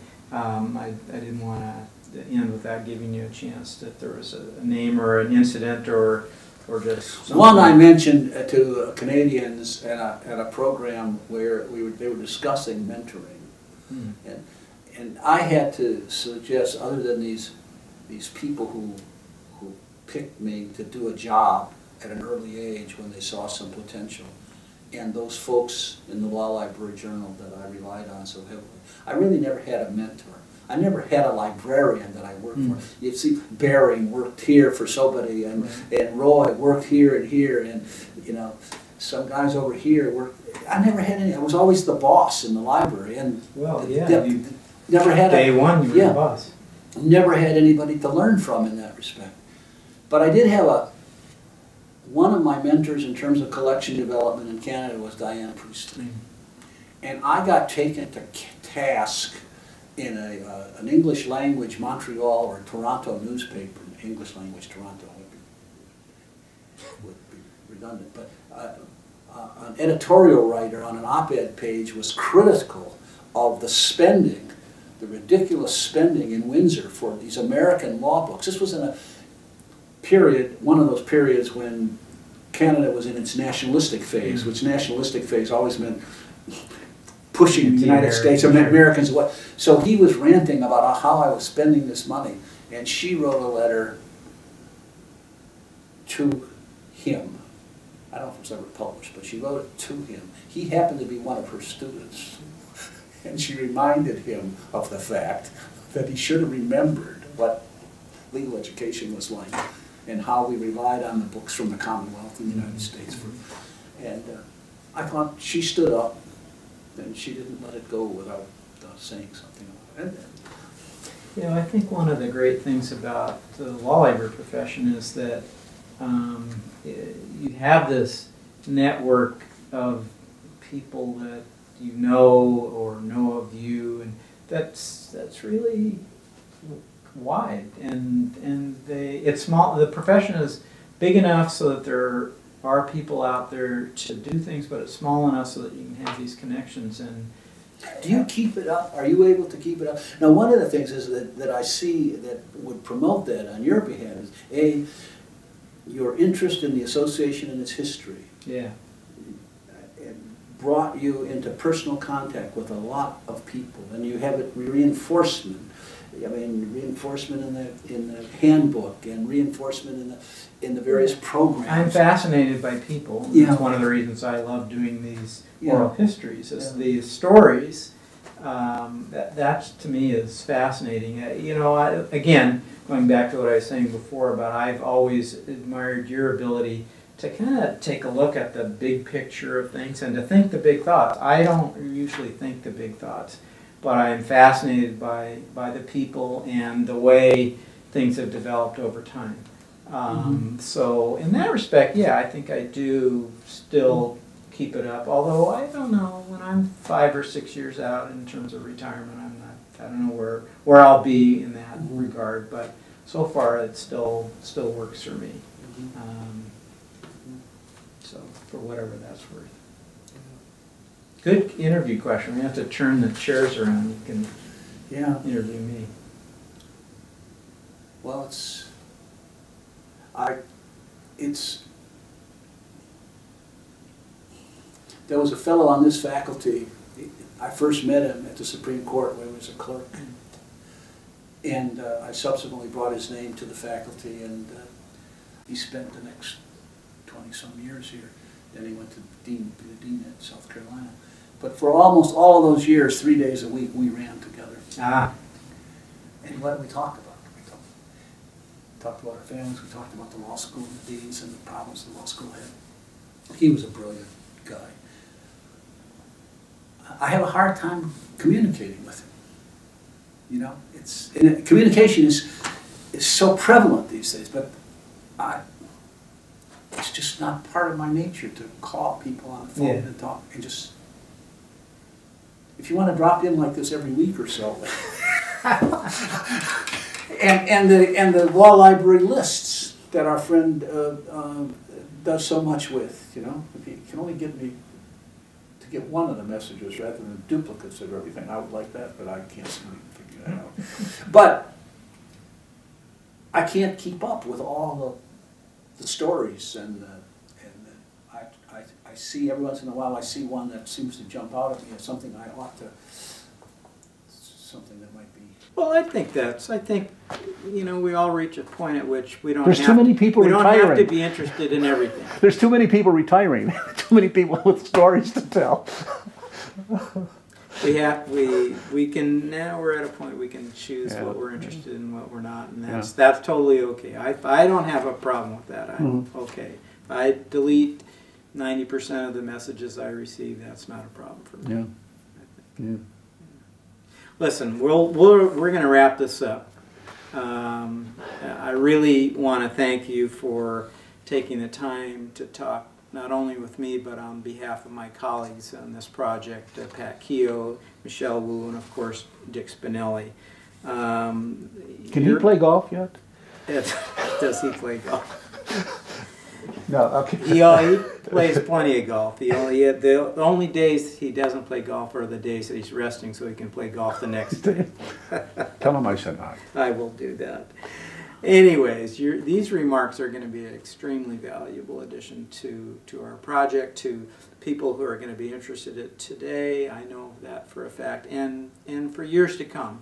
didn't want to end without giving you a chance that there was a name or an incident or just something. one I mentioned to Canadians at a program where they were discussing mentoring, Hmm. and I had to suggest, other than these people who picked me to do a job at an early age when they saw some potential, and those folks in the Law Library Journal that I relied on so heavily, I really never had a mentor. I never had a librarian that I worked for. You see, Baring worked here for somebody, and Roy worked here, and you know, some guys over here worked. I never had any. I was always the boss in the library, and Well, yeah, you, never had day one you were yeah. the boss. Never had anybody to learn from in that respect. But I did have one of my mentors in terms of collection development in Canada was Diana Priestley. And I got taken to task in an English language Montreal or Toronto newspaper. English language Toronto would be redundant, but an editorial writer on an op-ed page was critical of the spending, the ridiculous spending in Windsor for these American law books. This was in a period, one of those periods when Canada was in its nationalistic phase, which nationalistic phase always meant pushing the United States, Americans away. So he was ranting about how I was spending this money, and she wrote a letter to him. I don't know if it was ever published, but she wrote it to him. He happened to be one of her students, and she reminded him of the fact that he should have remembered what legal education was like and how we relied on the books from the Commonwealth in the United States. And I thought she stood up, and she didn't let it go without saying something about it. You know, I think one of the great things about the law library profession is that you have this network of people that you know or know of you, and that's really wide. And it's small. The profession is big enough so that there are people out there to do things, but it's small enough so that you can have these connections. And do you keep it up? Are you able to keep it up? Now, one of the things is that I see that would promote that on your behalf is your interest in the association and its history. yeah. It brought you into personal contact with a lot of people, and you have it reinforcement. I mean, reinforcement in the handbook and reinforcement in the various programs. I'm fascinated by people. Yeah. That's one of the reasons I love doing these Yeah. oral histories, is Yeah. these stories. That to me is fascinating. You know, again, going back to what I was saying before about I've always admired your ability to kind of take a look at the big picture of things and to think the big thoughts. I don't usually think the big thoughts, but I'm fascinated by the people and the way things have developed over time. So in that respect, yeah, I think I do still keep it up. Although I don't know, when I'm 5 or 6 years out in terms of retirement, I don't know where I'll be in that regard. But so far, it still works for me. So for whatever that's worth. Good interview question. We have to turn the chairs around. You can interview me. Well, there was a fellow on this faculty, I first met him at the Supreme Court when he was a clerk. And I subsequently brought his name to the faculty, and he spent the next 20-some years here. Then he went to be the dean at South Carolina. But for almost all of those years, 3 days a week, we ran together. And what did we talk about? We talked about our families, we talked about the law school and the deans and the problems the law school had. He was a brilliant guy. I have a hard time communicating with him. You know, communication is so prevalent these days, but it's just not part of my nature to call people on the phone and talk and just. If you want to drop in like this every week or so, and the law library lists that our friend does so much with, you know, if you can only get me to get one of the messages rather than duplicates of everything, I would like that, but I can't seem to figure that out. But I can't keep up with all the stories, and I see every once in a while I see one that seems to jump out at me as something I ought to, something that might be. Well, I think you know, we all reach a point at which we don't. There's too many people retiring. We don't have to be interested in everything. There's too many people retiring. Too many people with stories to tell. We can now. We're at a point we can choose what we're interested in, what we're not, and that's totally okay. I don't have a problem with that. I'm okay. If I delete 90% of the messages I receive, that's not a problem for me. Yeah. Listen, we're going to wrap this up. I really want to thank you for taking the time to talk not only with me, but on behalf of my colleagues on this project, Pat Keogh, Michelle Wu, and of course Dick Spinelli. Can he play golf yet? Does he play golf? No, okay. He plays plenty of golf. The only days he doesn't play golf are the days that he's resting, so he can play golf the next day. Tell him I said hi. I will do that. Anyways, these remarks are going to be an extremely valuable addition to our project, to people who are going to be interested in it today. I know that for a fact, and for years to come.